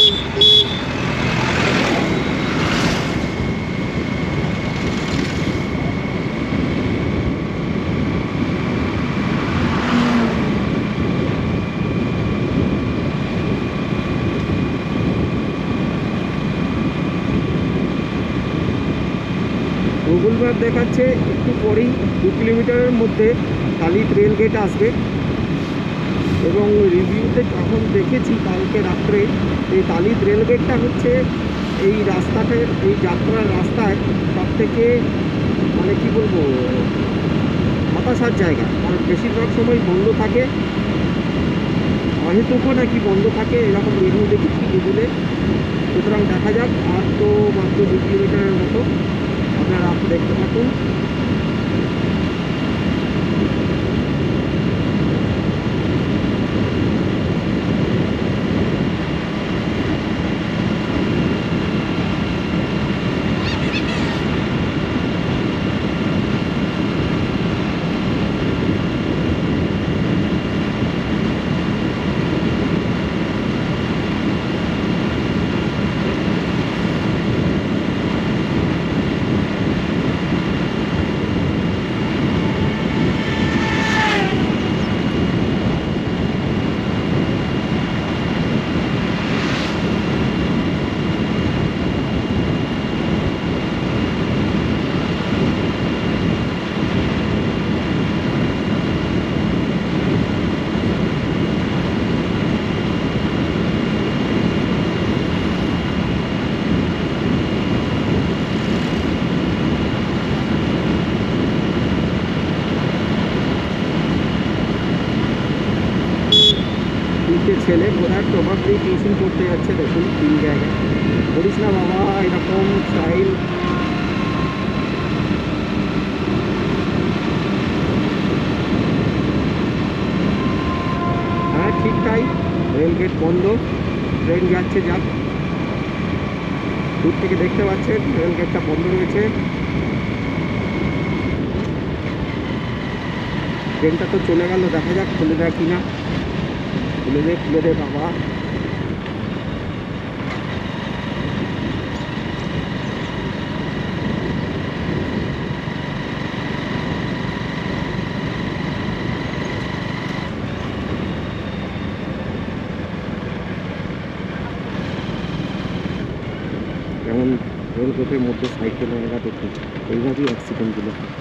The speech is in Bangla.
গুগল ম্যাপ দেখাচ্ছে একটু পরেই 2 কিলোমিটারের মধ্যে তালিত রেল গেট আসবে। এবং রিভিউতে যখন দেখেছি কালকে রাত্রে, এই তালিত রেল গেটটা হচ্ছে এই রাস্তাটার, এই যাত্রার রাস্তায় সবথেকে মানে কি বলবো হতাশার জায়গা। কারণ বেশিরভাগ সময় বন্ধ থাকে, অহেতুকও নাকি বন্ধ থাকে, এরকম রিভিউ দেখেছি গুগলে। সুতরাং দেখা যাক, আর তো মাত্র 2 কিলোমিটারের মতো, আপনারা দেখতে থাকুন। ছেলে বোধহয় প্রভাবলি টিউশন করতে যাচ্ছে, দেখুন 3 জায়গায়। করিস না বাবা এরকম স্টাইল। হ্যাঁ ঠিক তাই, রেলগেট বন্ধ, ট্রেন যাচ্ছে যাক। দূর থেকে দেখতে পাচ্ছেন রেলগেটটা বন্ধ রয়েছে। ট্রেনটা তো চলে গেল, দেখা যাক খুলে দেয় কিনা। খুলে দে বাবা। যেমন রেলগেটের মধ্যে সাইকেল ওরা দেখুন, এইভাবেই অ্যাক্সিডেন্টগুলো হয়।